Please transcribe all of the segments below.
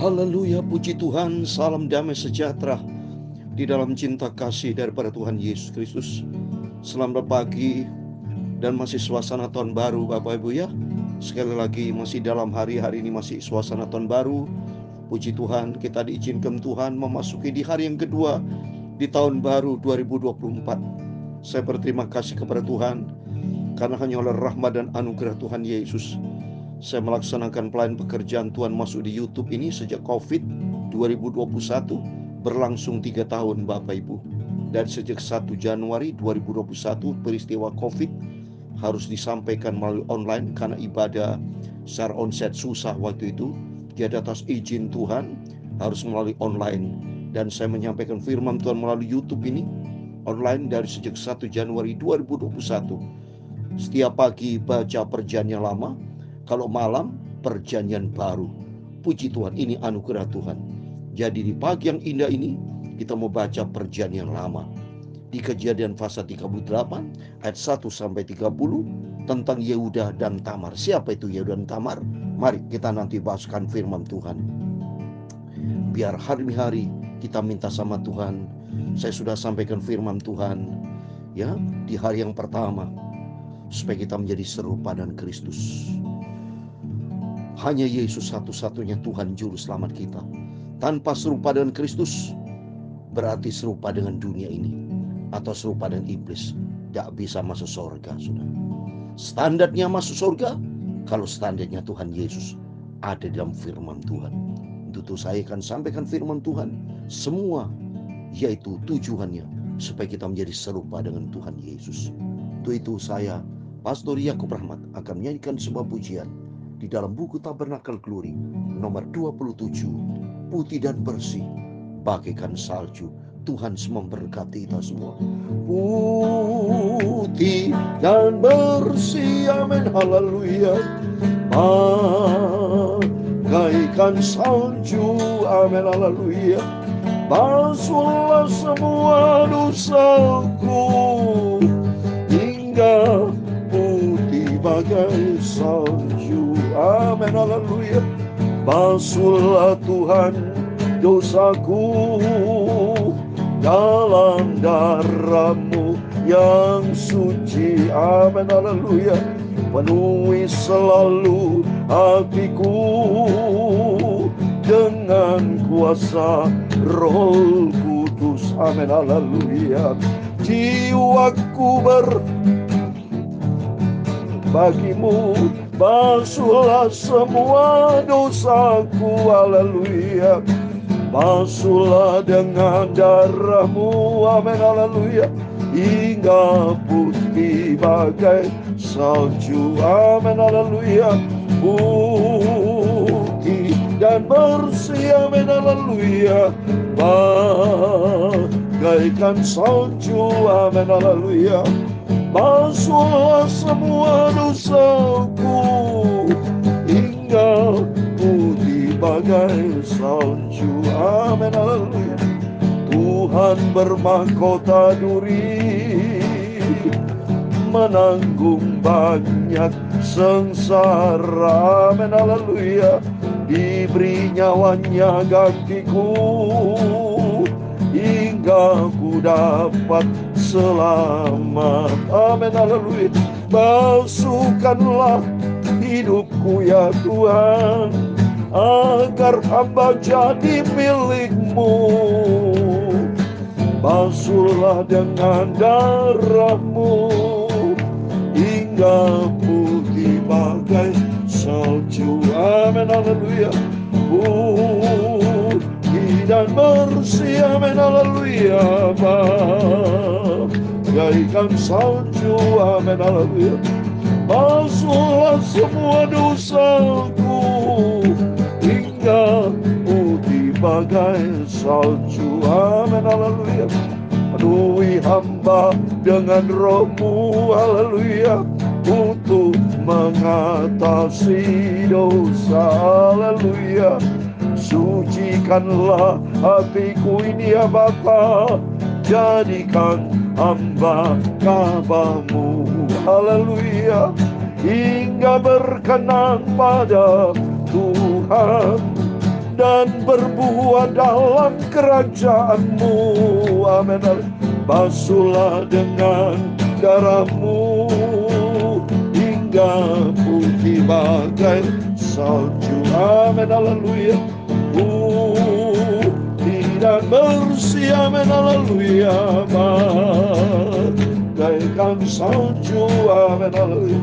Haleluya, puji Tuhan, salam damai sejahtera di dalam cinta kasih daripada Tuhan Yesus Kristus. Selamat pagi dan masih suasana tahun baru Bapak Ibu ya. Sekali lagi masih dalam hari-hari ini masih suasana tahun baru. Puji Tuhan, kita diizinkan Tuhan memasuki di hari yang kedua di tahun baru 2024. Saya berterima kasih kepada Tuhan karena hanya oleh rahmat dan anugerah Tuhan Yesus saya melaksanakan pelayanan pekerjaan Tuhan masuk di YouTube ini sejak COVID 2021 berlangsung 3 tahun Bapak Ibu. Dan sejak 1 Januari 2021 peristiwa COVID harus disampaikan melalui online karena ibadah secara onsite susah waktu itu. Jadi atas izin Tuhan harus melalui online. Dan saya menyampaikan firman Tuhan melalui YouTube ini online dari sejak 1 Januari 2021. Setiap pagi baca perjanjian lama, kalau malam perjanjian baru. Puji Tuhan, ini anugerah Tuhan. Jadi di pagi yang indah ini kita mau baca perjanjian lama. Di Kejadian pasal 38 ayat 1 sampai 30 tentang Yehuda dan Tamar. Siapa itu Yehuda dan Tamar? Mari kita nanti bahaskan firman Tuhan. Biar hari-hari kita minta sama Tuhan. Saya sudah sampaikan firman Tuhan ya di hari yang pertama supaya kita menjadi serupa dengan Kristus. Hanya Yesus satu-satunya Tuhan Juru Selamat kita. Tanpa serupa dengan Kristus berarti serupa dengan dunia ini atau serupa dengan iblis. Tidak bisa masuk surga, sudah. Standarnya masuk surga kalau standarnya Tuhan Yesus ada dalam firman Tuhan. Untuk saya akan sampaikan firman Tuhan semua, yaitu tujuannya supaya kita menjadi serupa dengan Tuhan Yesus. Untuk itu saya, Pastor Yakub Rahmat, akan menyanyikan sebuah pujian di dalam buku Tabernakel Glory nomor 27, putih dan bersih bagaikan salju. Tuhan memberkati kita semua. Putih dan bersih, amin, haleluya, bagaikan salju, amin, haleluya. Basuhlah semua dosaku hingga putih bagai salju, amin, haleluya. Basuhlah Tuhan dosaku dalam darah-Mu yang suci, amin, haleluya. Penuhi selalu hatiku dengan kuasa Roh Kudus, amin, haleluya. Jiwaku bagimu, basuhlah semua dosaku, haleluya. Basuhlah dengan darah-Mu, amin, haleluya, hingga putih bagai salju, amin, haleluya. Putih dan bersih, amin, haleluya, bagaikan salju, amin, haleluya. Basuhlah semua dosaku hingga putih bagai salju, amin, haleluya. Tuhan bermahkota duri, menanggung banyak sengsara, amin, haleluya. Diberi nyawanya gantiku hingga ku dapat selamat, amin, haleluya. Basuhkanlah hidupku ya Tuhan, agar hamba jadi milik-Mu. Basuhlah dengan darah-Mu hingga putih bagai salju, amin, haleluya. Putih dan bersih, amin, haleluya, bagaikan salju, amin, haleluya. Basuhlah semua dosaku hingga putih bagai salju, amin, haleluya. Penuhi hamba dengan Roh-Mu, haleluya, untuk mengatasi dosa, haleluya. Sucikanlah hatiku ini ya Bapa, jadikan hamba kabar-Mu, haleluya, hingga berkenan pada Tuhan. dan berbuat dalam kerajaan-Mu. Amin. Basuhlah dengan darah-Mu hingga putih bagai salju. Amin. Haleluya. Putih dan bersih. Amin. Haleluya. Bagaikan salju. Amin. Haleluya.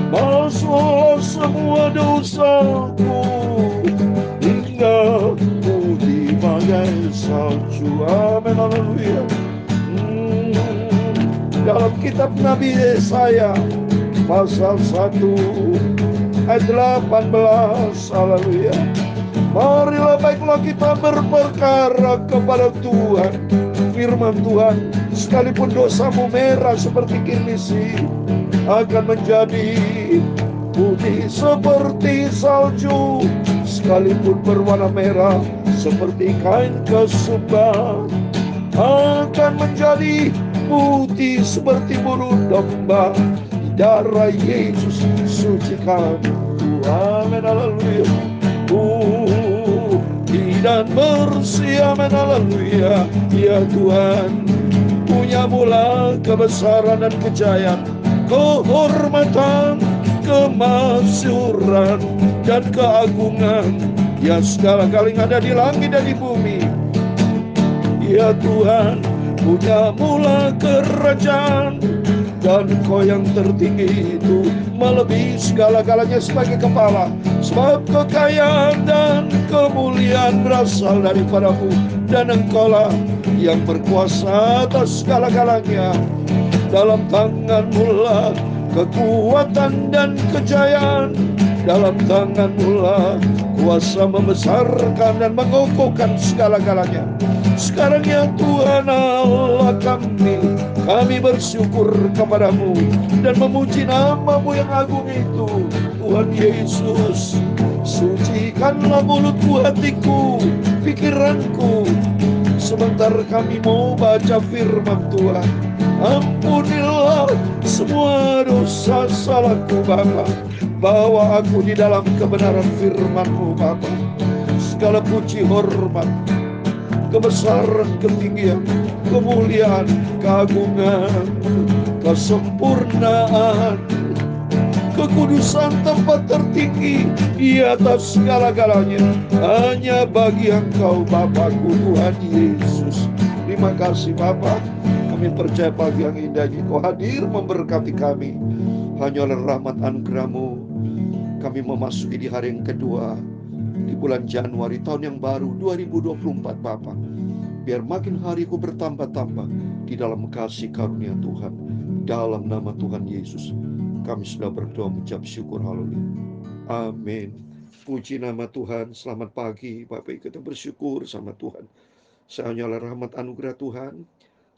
Basuhlah semua dosaku hingga putih bagai salju. Amin. Haleluya. Dalam kitab Nabi Yesaya pasal 1 ayat 18. Haleluya. Marilah baiklah kita berperkara kepada Tuhan. Firman Tuhan, sekalipun dosamu merah seperti kirmisi, akan menjadi putih seperti salju. Sekalipun berwarna merah seperti kain kesumba, akan menjadi putih seperti bulu domba. Darah Yesus sucikan. Amin. Haleluya. Putih dan bersih. Amin. Haleluya. Ya Tuhan, punya mula kebesaran dan kejayaan, kehormatan, kemasyuran, dan keagungan. Ya segala-galanya ada di langit dan di bumi. Ya Tuhan, punya mula kerajaan, dan Kau yang tertinggi itu melebihi segala-galanya sebagai kepala. Sebab kekayaan dan kemuliaan berasal daripada-Mu, dan Engkau-lah yang berkuasa atas segala-galanya. Dalam tangan-Mu lah kekuatan dan kejayaan. Dalam tangan-Mu lah kuasa membesarkan dan mengokohkan segala-galanya. Sekarang ya Tuhan Allah kami bersyukur kepada-Mu dan memuji nama-Mu yang agung itu. Tuhan Yesus, sucikanlah mulutku, hatiku, pikiranku, sebentar kami mau baca firman Tuhan. Ampunilah semua dosa salahku Bapa. Bawa aku di dalam kebenaran firman-Mu Bapa. Segala puji, hormat, kebesaran, ketinggian, kemuliaan, keagungan, kesempurnaan, kekudusan tempat tertinggi di atas segala-galanya hanya bagi Engkau Bapakku, Tuhan Yesus. Terima kasih Bapa. Kami percaya pagi yang indah ini Kau hadir memberkati kami. Hanya oleh rahmat anugerah-Mu kami memasuki di hari yang kedua di bulan Januari tahun yang baru 2024 Bapa. Biar makin hariku bertambah-tambah di dalam kasih karunia Tuhan. Dalam nama Tuhan Yesus kami sudah berdoa mengucap syukur. Haleluya. Amin. Puji nama Tuhan. Selamat pagi Bapak Ibu, kita bersyukur sama Tuhan. Saya hanyalah rahmat anugerah Tuhan.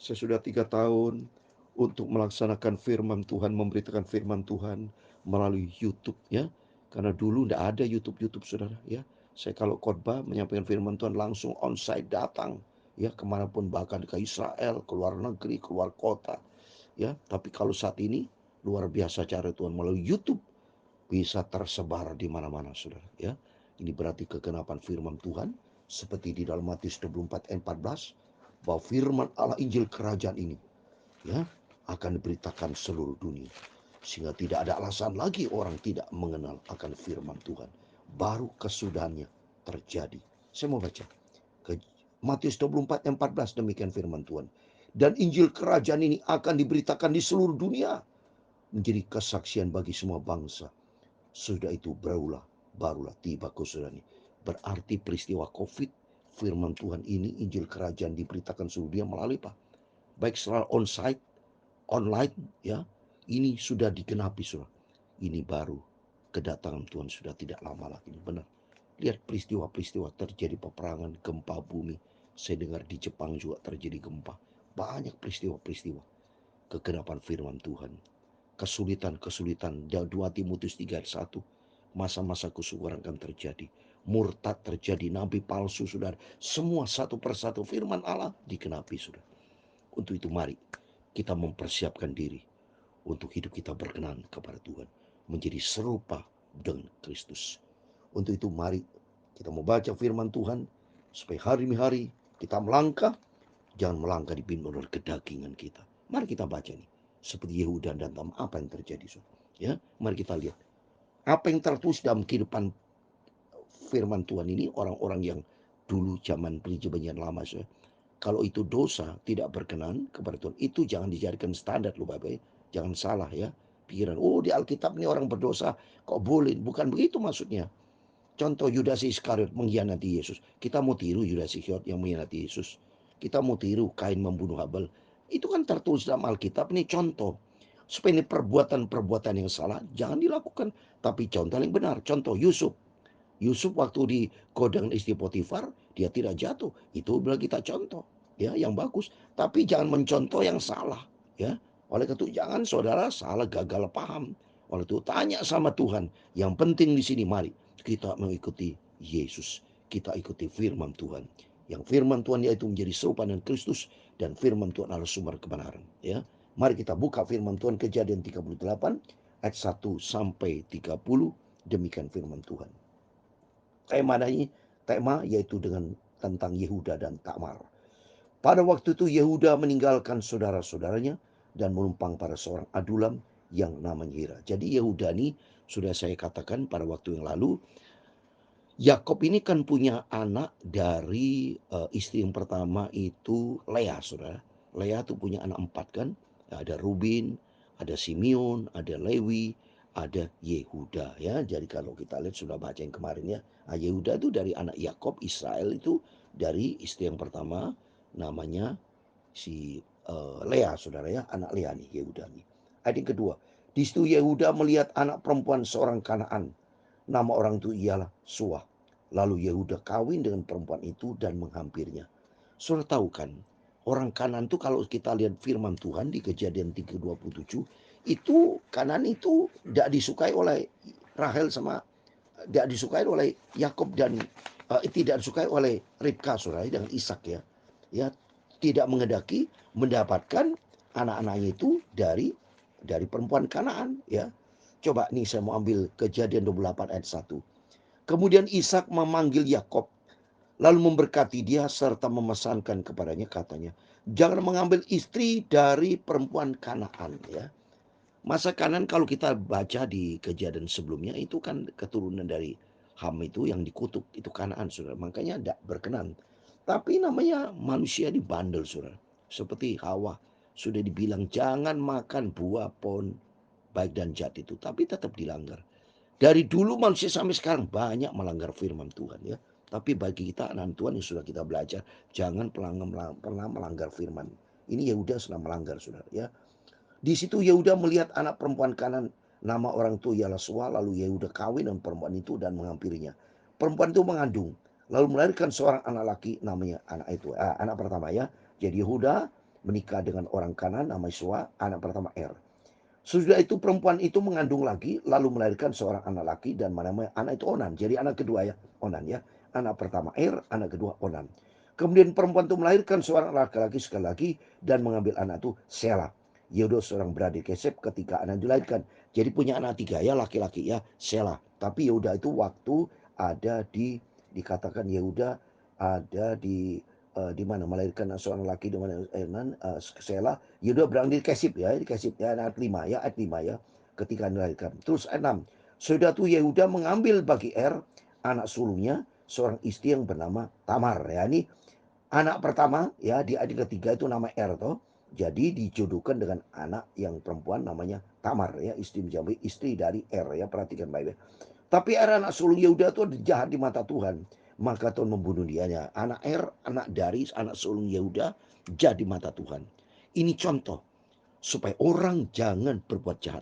Saya sudah 3 tahun untuk melaksanakan firman Tuhan, memberitakan firman Tuhan melalui YouTube ya. Karena dulu tidak ada YouTube saudara ya. Saya kalau khotbah menyampaikan firman Tuhan langsung onsite datang ya, kemanapun, bahkan ke Israel, ke luar negeri, keluar kota ya. Tapi kalau saat ini luar biasa cara Tuhan melalui YouTube bisa tersebar di mana-mana saudara ya. Ini berarti kegenapan firman Tuhan seperti di dalam Matius 24 ayat 14 bahwa firman Allah Injil kerajaan ini ya akan diberitakan seluruh dunia, sehingga tidak ada alasan lagi orang tidak mengenal akan firman Tuhan. Baru kesudahannya terjadi. Saya mau baca ke Matius 24 ayat 14, demikian firman Tuhan. Dan Injil kerajaan ini akan diberitakan di seluruh dunia menjadi kesaksian bagi semua bangsa. Sudah itu barulah tiba kesudahan ini. Berarti peristiwa COVID, firman Tuhan ini, Injil kerajaan diberitakan seluruh dunia melalui apa? Baik secara onsite, online ya. Ini sudah digenapi saudara. Ini baru kedatangan Tuhan sudah tidak lama lagi. Benar. Lihat peristiwa-peristiwa terjadi peperangan, gempa bumi. Saya dengar di Jepang juga terjadi gempa. Banyak peristiwa-peristiwa kegenapan firman Tuhan. Kesulitan-kesulitan 2 Timotius 3 ayat 1. Masa-masa kesukaran akan terjadi. Murtad terjadi, nabi palsu saudara. Semua satu persatu firman Allah digenapi saudara. Untuk itu mari kita mempersiapkan diri untuk hidup kita berkenan kepada Tuhan, menjadi serupa dengan Kristus. Untuk itu mari Kita mau baca firman Tuhan supaya hari demi hari kita melangkah, jangan melangkah dipimpin oleh kedagingan kita. Mari kita baca nih, seperti Yehuda dan Tamar, apa yang terjadi, saudara. Ya, mari kita lihat apa yang tertulis dalam kehidupan firman Tuhan ini. Orang-orang yang dulu zaman perjanjian lama, saudara, kalau itu dosa tidak berkenan kepada Tuhan, itu jangan dijadikan standar loh Bapak. Jangan salah ya pikiran. Oh, di Alkitab ini orang berdosa kok boleh? Bukan begitu maksudnya. Contoh Yudas Iskariot mengkhianati Yesus. Kita mau tiru Yudas Iskariot yang mengkhianati Yesus? Kita mau tiru Kain membunuh Habel? Itu kan tertulis dalam Alkitab. Ini contoh. Supaya ini perbuatan-perbuatan yang salah jangan dilakukan. Tapi contoh yang benar. Contoh Yusuf. Yusuf waktu di godang istri Potifar, dia tidak jatuh. Itu bilang kita contoh. Ya, yang bagus. Tapi jangan mencontoh yang salah. Ya, oleh itu jangan saudara salah gagal paham. Oleh itu tanya sama Tuhan. Yang penting di sini mari kita mengikuti Yesus. Kita ikuti firman Tuhan. Yang firman Tuhan yaitu menjadi serupa dengan Kristus, dan firman Tuhan adalah sumber kebenaran. Ya, mari kita buka firman Tuhan, Kejadian 38 ayat 1 sampai 30. Demikian firman Tuhan. Tema yaitu dengan tentang Yehuda dan Tamar. Pada waktu itu Yehuda meninggalkan saudara-saudaranya dan menumpang pada seorang adulam yang namanya Hira. Jadi Yehuda ini sudah saya katakan pada waktu yang lalu, Yakob ini kan punya anak dari istri yang pertama itu Lea, saudara. Lea tuh punya anak 4 kan. Ada Rubin, ada Simeon, ada Lewi, ada Yehuda ya. Jadi kalau kita lihat sudah baca yang kemarin ya. Yehuda itu dari anak Yakob, Israel itu dari istri yang pertama namanya si Lea, saudara ya. Anak Lea nih Yehuda nih. Ayat yang kedua. Di situ Yehuda melihat anak perempuan seorang Kanaan. Nama orang itu ialah Suah. Lalu Yehuda kawin dengan perempuan itu dan menghampirnya. Saudara tahu kan, orang Kanan itu kalau kita lihat firman Tuhan di Kejadian 3:27, itu Kanan itu tidak disukai oleh Rahel sama tidak disukai oleh Yakob dan tidak disukai oleh Ribka, saudara, dengan Ishak ya. Ya, tidak menghendaki mendapatkan anak-anaknya itu dari perempuan Kanaan ya. Coba nih saya mau ambil Kejadian 28 ayat 1. Kemudian Ishak memanggil Yakob, lalu memberkati dia serta memesankan kepadanya, katanya, jangan mengambil istri dari perempuan Kanaan ya. Masa Kanan kalau kita baca di kejadian sebelumnya itu kan keturunan dari Ham itu yang dikutuk, itu Kanaan, saudara. Makanya tidak berkenan. Tapi namanya manusia di bandel, saudara. Seperti Hawa sudah dibilang jangan makan buah pohon baik dan jahat itu, tapi tetap dilanggar. Dari dulu manusia sampai sekarang banyak melanggar firman Tuhan ya. Tapi bagi kita anak Tuhan yang sudah kita belajar, jangan pernah melanggar firman. Ini Yehuda sudah melanggar, saudara ya. Di situ Yehuda melihat anak perempuan Kanan, nama orang itu ialah Sua. Lalu Yehuda kawin dengan perempuan itu dan menghampirinya. Perempuan itu mengandung, lalu melahirkan seorang anak laki, namanya anak pertama ya. Jadi Yehuda menikah dengan orang Kanan namanya Sua, anak pertama Sesudah itu perempuan itu mengandung lagi, lalu melahirkan seorang anak laki dan namanya anak itu Onan. Jadi anak kedua ya, Onan ya. Anak pertama anak kedua Onan. Kemudian perempuan itu melahirkan seorang laki-laki sekali lagi dan mengambil anak itu Sela. Yehuda seorang beradik Kesep ketika anak dilahirkan. Jadi punya anak 3 ya, laki-laki ya, Sela. Tapi Yehuda itu waktu ada dikatakan Yehuda ada di mana melahirkan seorang laki di mana Sela, Yehuda berang di Kesib ya, ayat 5 ya, ketika dilahirkan. Terus ayat 6. Sudah tu Yehuda mengambil bagi anak sulungnya seorang istri yang bernama Tamar ya. Ini anak pertama ya, di adik ketiga itu nama toh. Jadi dijodohkan dengan anak yang perempuan namanya Tamar ya, menjadi istri dari ya, perhatikan baik-baik. Tapi anak sulung Yehuda itu jahat di mata Tuhan. Maka Tuhan membunuh dia. Anak anak dari anak sulung Yehuda jadi mata Tuhan. Ini contoh supaya orang jangan berbuat jahat.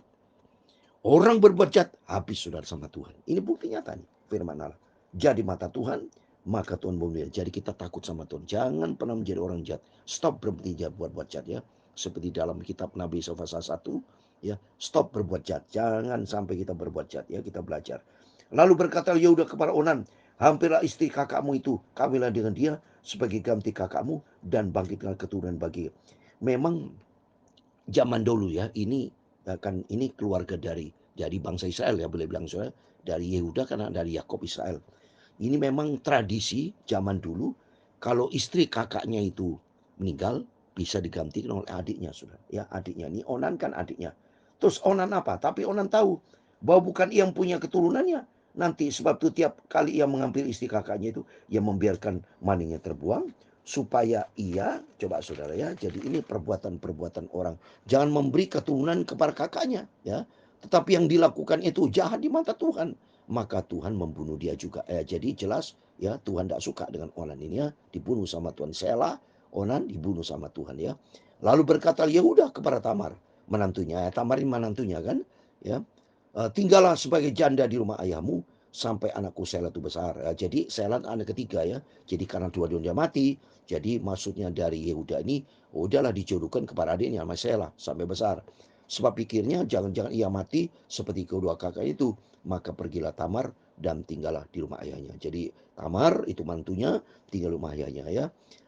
Orang berbuat jahat habis saudara sama Tuhan. Ini bukti nyata nih firman Allah. Jadi mata Tuhan, maka Tuhan membunuh dia. Jadi kita takut sama Tuhan. Jangan pernah menjadi orang jahat. Stop berhenti jahat buat jahat ya. Seperti dalam kitab Nabi Yesaya pasal 1 ya, stop berbuat jahat. Jangan sampai kita berbuat jahat ya, kita belajar. Lalu berkata Yehuda kepada Onan, hampirlah istri kakakmu itu, kawinlah dengan dia sebagai ganti kakakmu dan bangkitkan keturunan bagi. Memang zaman dulu ya, ini keluarga dari bangsa Israel ya, boleh bilang Israel, dari Yehuda karena dari Yakob Israel. Ini memang tradisi zaman dulu, kalau istri kakaknya itu meninggal, bisa digantikan oleh adiknya, saudara. Ya, adiknya. Ini Onan kan adiknya. Terus Onan apa? Tapi Onan tahu bahwa bukan ia yang punya keturunannya. Nanti sebab itu tiap kali ia mengambil istri kakaknya itu, ia membiarkan maningnya terbuang, supaya ia, coba saudara ya, jadi ini perbuatan-perbuatan orang. Jangan memberi keturunan kepada kakaknya, ya. Tetapi yang dilakukan itu jahat di mata Tuhan, maka Tuhan membunuh dia juga. Jadi jelas ya, Tuhan tidak suka dengan Onan ini ya, dibunuh sama Tuhan. Sela, Onan dibunuh sama Tuhan ya. Lalu berkata Yehuda kepada Tamar, menantunya. Tamar ini menantunya kan, ya. Tinggallah sebagai janda di rumah ayahmu sampai anakku Sela itu besar. Jadi Sela anak ketiga ya. Jadi karena dua-duanya mati, jadi maksudnya dari Yehuda ini, udahlah dijodohkan kepada adiknya sama Sela sampai besar. Sebab pikirnya jangan-jangan ia mati seperti kedua kakak itu. Maka pergilah Tamar dan tinggallah di rumah ayahnya. Jadi Tamar itu mantunya tinggal di rumah ayahnya ya.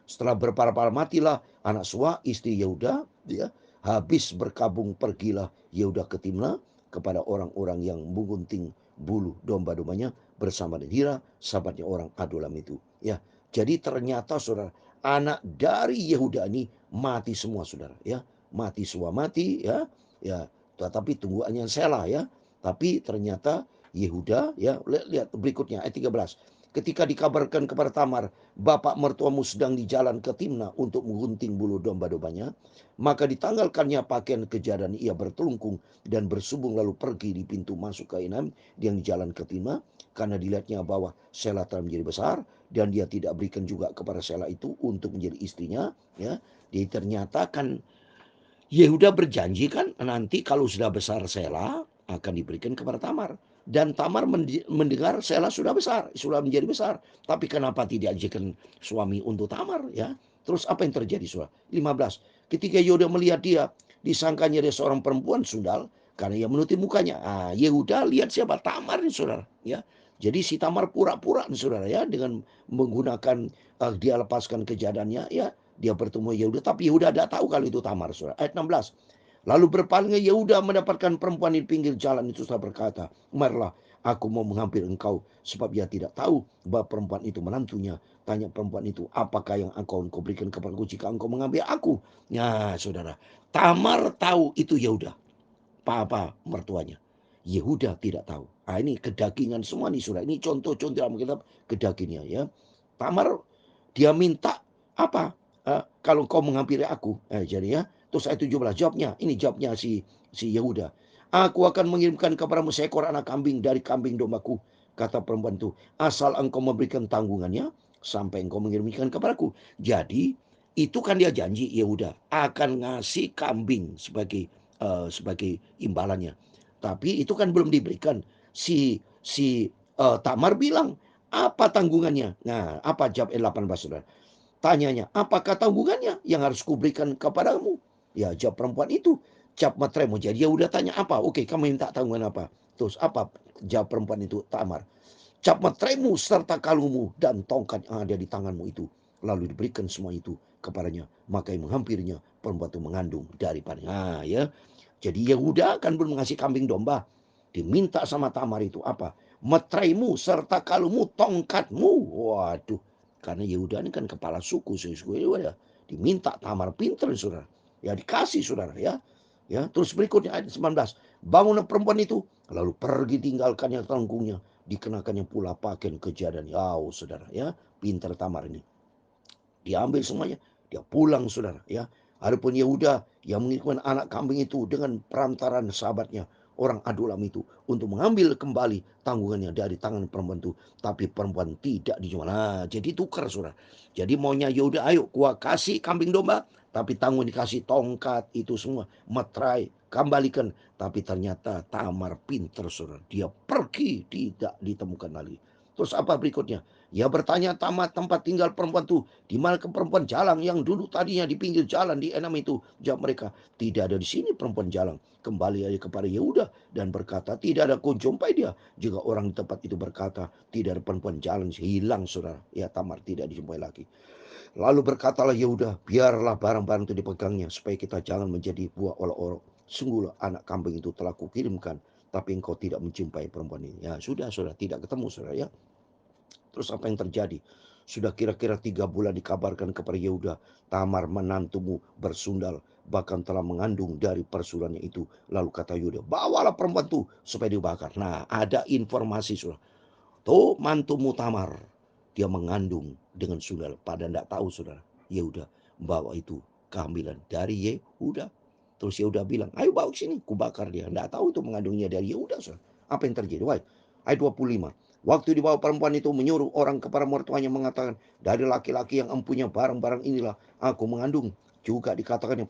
Setelah berpara-para matilah anak Sua istri Yehuda ya. Habis berkabung pergilah Yehuda ke Timna kepada orang-orang yang menggunting bulu domba-dombanya bersama dengan Hira, sahabatnya orang Adulam itu. Ya, jadi ternyata saudara, anak dari Yehuda ini mati semua saudara. Ya, mati semua mati ya. Ya, tetapi tungguannya Sela ya. Tapi ternyata Yehuda ya, lihat berikutnya ayat 13. Ketika dikabarkan kepada Tamar, bapak mertuamu sedang di jalan ke Timna untuk menggunting bulu domba-dombanya, maka ditanggalkannya pakaian kejadian ia bertelungkung dan bersubung lalu pergi di pintu masuk ke Enam yang di jalan ke Timna, karena dilihatnya bahwa Sela telah menjadi besar dan dia tidak berikan juga kepada Sela itu untuk menjadi istrinya ya. Dia ternyata kan Yehuda berjanji kan nanti kalau sudah besar Sela akan diberikan kepada Tamar. Dan Tamar mendengar Sela sudah besar, sudah menjadi besar. Tapi kenapa tidak dijadikan suami untuk Tamar ya? Terus apa yang terjadi saudara? 15. Ketika Yehuda melihat dia, disangkanya dia seorang perempuan sundal karena ia menutup mukanya. Yehuda lihat siapa? Tamar nih saudara ya. Jadi si Tamar pura-pura nih saudara ya, dengan menggunakan dia lepaskan kejadiannya ya, dia bertemu Yehuda, tapi Yehuda tidak tahu kalau itu Tamar. Saudara. Ayat 16. Lalu berpalingnya Yehuda mendapatkan perempuan di pinggir jalan itu sudah berkata, marilah aku mau menghampiri engkau, sebab ia tidak tahu bahwa perempuan itu menantunya. Tanya perempuan itu, apakah yang engkau berikan kepadaku jika engkau mengambil aku? Nah saudara, Tamar tahu itu Yehuda, papa mertuanya. Yehuda tidak tahu. Ini kedagingan semua nih saudara. Ini contoh-contoh dalam kitab kedagingan ya. Tamar dia minta apa? Kalau kau menghampiri aku. Jadi ya. Terus ayat 17 jawabnya. Ini jawabnya si Yehuda. Aku akan mengirimkan kepadamu seekor anak kambing dari kambing dombaku. Kata perempuan itu. Asal engkau memberikan tanggungannya sampai engkau mengirimkan kepadaku. Jadi itu kan dia janji Yehuda akan ngasih kambing sebagai imbalannya. Tapi itu kan belum diberikan. Si Tamar bilang, apa tanggungannya? Nah, apa jawab 18 saudara? Tanyanya, apakah tanggungannya yang harus kuberikan kepadamu? Ya, jawab perempuan itu. Jawab matremu. Jadi dia udah tanya apa? Oke, kamu minta tanggungan apa? Terus apa? Jawab perempuan itu, Tamar. Cap matremu serta kalungmu dan tongkat yang ada di tanganmu itu. Lalu diberikan semua itu kepadanya. Maka yang menghampirinya, perempuan itu mengandung daripadanya. Ya. Jadi Yehuda kan belum mengasih kambing domba. Diminta sama Tamar itu apa? Matremu serta kalungmu, tongkatmu. Waduh. Karena Yehuda ini kan kepala suku. Ya. Diminta Tamar, pinter saudara. Ya dikasih saudara ya. Ya, terus berikutnya ayat 19. Bangunlah perempuan itu, lalu pergi tinggalkannya telungkungnya, dikenakannya pula pakaian kejadian. Saudara ya, pintar Tamar ini. Dia ambil semuanya, dia pulang saudara ya. Adapun Yehuda yang mengirimkan anak kambing itu dengan perantaran sahabatnya orang Adulam itu untuk mengambil kembali tanggungannya dari tangan perempuan itu, tapi perempuan tidak dijual. Jadi tukar saudara. Jadi maunya Yehuda, ayo gua kasih kambing domba, tapi tanggung dikasih tongkat itu semua, metrai kembalikan. Tapi ternyata Tamar pinter saudara, dia pergi tidak ditemukan lagi. Terus apa berikutnya? Ya bertanya tamat tempat tinggal perempuan itu. Di mana ke perempuan jalang yang dulu tadinya di pinggir jalan di Enam itu? Jawab mereka, tidak ada di sini perempuan jalang. Kembali aja kepada Yehuda dan berkata, tidak ada ku jumpai dia. Juga orang di tempat itu berkata, tidak ada perempuan jalan, hilang saudara. Ya Tamar tidak dijumpai lagi. Lalu berkatalah Yehuda, biarlah barang-barang itu dipegangnya supaya kita jangan menjadi buah olok-olok. Sungguhlah anak kambing itu telah kukirimkan, tapi engkau tidak menjumpai perempuan ini. Ya sudah tidak ketemu saudara ya. Terus apa yang terjadi? Sudah kira-kira 3 bulan dikabarkan kepada Yehuda, Tamar menantumu bersundal, bahkan telah mengandung dari persudahannya itu. Lalu kata Yehuda, bawalah perempuan itu supaya dibakar. Nah, ada informasi sudah. Tuh mantumu Tamar, dia mengandung dengan sundal. Pada tidak tahu saudara. Yehuda bawa itu kehamilan dari Yehuda. Terus Yehuda bilang, ayo bawa ke sini, ku bakar dia. Tidak tahu itu mengandungnya dari Yehuda. Saudara. Apa yang terjadi? Wah, ayat 25. Waktu dibawa perempuan itu menyuruh orang kepada mertuanya mengatakan, dari laki-laki yang empunya barang-barang inilah aku mengandung. Juga dikatakannya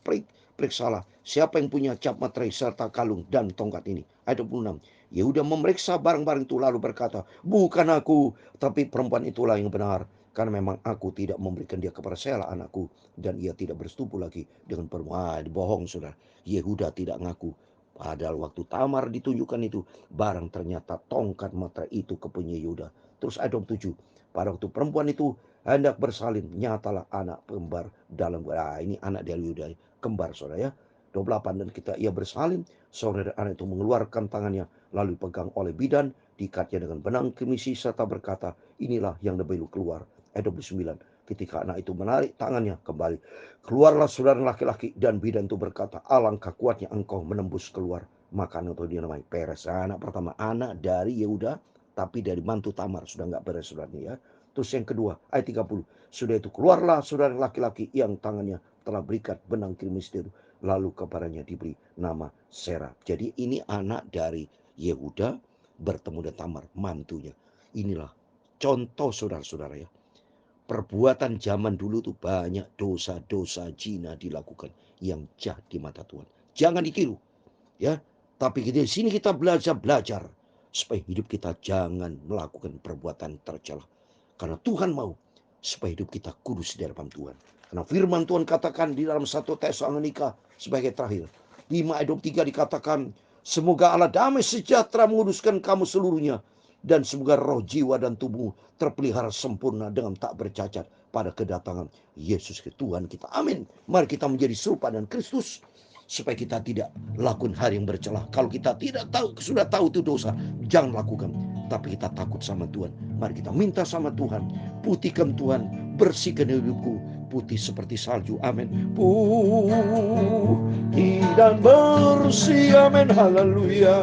periksalah siapa yang punya cap materai serta kalung dan tongkat ini. Ayat 26. Yehuda memeriksa barang-barang itu lalu berkata, bukan aku, tapi perempuan itulah yang benar. Karena memang aku tidak memberikan dia kepada Sela anakku. Dan ia tidak bersetubuh lagi dengan perempuan. Bohong saudara. Yehuda tidak ngaku. Padahal waktu Tamar ditunjukkan itu, barang ternyata tongkat materai itu kepunyai Yehuda. Terus ayat 27. Pada waktu perempuan itu hendak bersalin, nyatalah anak kembar dalam. Ini anak dari Yehuda, kembar saudara ya. 28. Dan kita ia bersalin, saudara anak itu mengeluarkan tangannya, lalu dipegang oleh bidan, diikatnya dengan benang kemisi serta berkata, inilah yang lebih keluar. Ayat 29. Ketika anak itu menarik tangannya kembali, keluarlah saudara laki-laki, dan bidan itu berkata, alangkah kuatnya engkau menembus keluar. Maka anak itu dinamai Peres. Anak pertama, anak dari Yehuda, tapi dari mantu Tamar. Sudah nggak beres saudaranya ya. Terus yang kedua, ayat 30. Sudah itu keluarlah saudara laki-laki yang tangannya telah berikat benang kirimis itu. Lalu kepadanya diberi nama Serah. Jadi ini anak dari Yehuda bertemu dengan Tamar, mantunya. Inilah contoh saudara-saudara ya. Perbuatan zaman dulu tuh banyak dosa-dosa zina dilakukan yang jahat di mata Tuhan. Jangan ditiru ya. Tapi di sini kita belajar supaya hidup kita jangan melakukan perbuatan tercela. Karena Tuhan mau supaya hidup kita kudus di hadapan Tuhan. Karena firman Tuhan katakan di dalam 1 Tesalonika sebagai terakhir. 5 ayat 23 dikatakan, semoga Allah damai sejahtera menguduskan kamu seluruhnya. Dan semoga roh, jiwa, dan tubuh terpelihara sempurna dengan tak bercacat pada kedatangan Yesus ke Tuhan kita. Amin. Mari kita menjadi serupa dengan Kristus, supaya kita tidak lakukan hal yang bercelah. Kalau kita tidak tahu, sudah tahu itu dosa, jangan lakukan. Tapi kita takut sama Tuhan. Mari kita minta sama Tuhan, putihkan Tuhan, bersihkan hidupku, putih seperti salju. Amin. Putih dan bersih. Amin. Haleluya.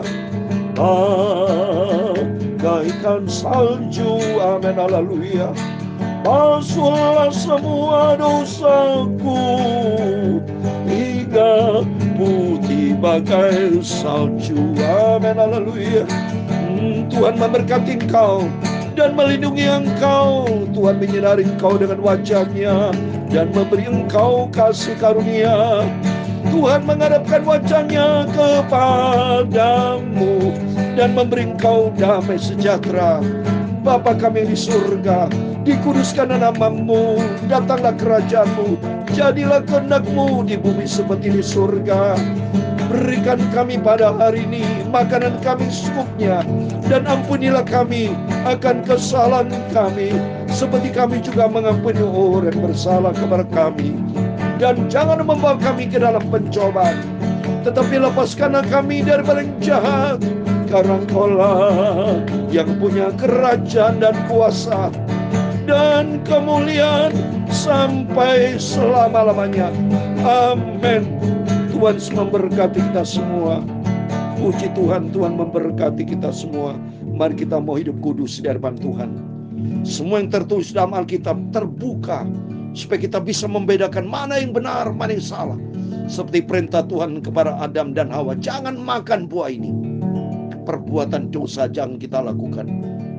Bagaikan salju. Amin. Haleluya. Basuhlah semua dosaku hingga putih bagai salju. Amin. Haleluya. Tuhan memberkati engkau dan melindungi engkau. Tuhan menyinari engkau dengan wajah-Nya dan memberi engkau kasih karunia. Tuhan menghadapkan wajah-Nya kepadamu dan memberi engkau damai sejahtera. Bapa kami di surga, dikuduskan nama-Mu, datanglah kerajaan-Mu, jadilah kehendak-Mu di bumi seperti di surga. Berikan kami pada hari ini makanan kami secukupnya, dan ampunilah kami akan kesalahan kami, seperti kami juga mengampuni orang yang bersalah kepada kami. Dan jangan membawa kami ke dalam pencobaan, tetapi lepaskanlah kami daripada yang jahat. Karena Engkau-lah yang punya kerajaan dan kuasa dan kemuliaan sampai selama-lamanya. Amin. Tuhan memberkati kita semua. Puji Tuhan, Tuhan memberkati kita semua. Mari kita mau hidup kudus di hadapan Tuhan. Semua yang tertulis dalam Alkitab terbuka, supaya kita bisa membedakan mana yang benar, mana yang salah. Seperti perintah Tuhan kepada Adam dan Hawa, jangan makan buah ini. Perbuatan dosa jangan kita lakukan,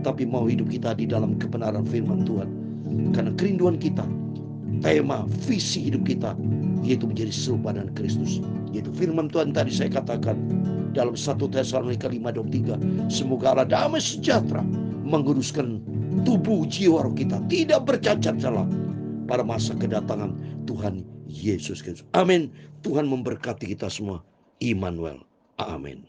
tapi mau hidup kita di dalam kebenaran firman Tuhan. Karena kerinduan kita, tema, visi hidup kita, yaitu menjadi serupa dengan Kristus. Yaitu firman Tuhan tadi saya katakan dalam 1 Tesalonika 5:23, semoga Allah damai sejahtera menguruskan tubuh jiwa roh kita, tidak bercacat celah pada masa kedatangan Tuhan Yesus Kristus. Amin. Tuhan memberkati kita semua. Immanuel. Amin.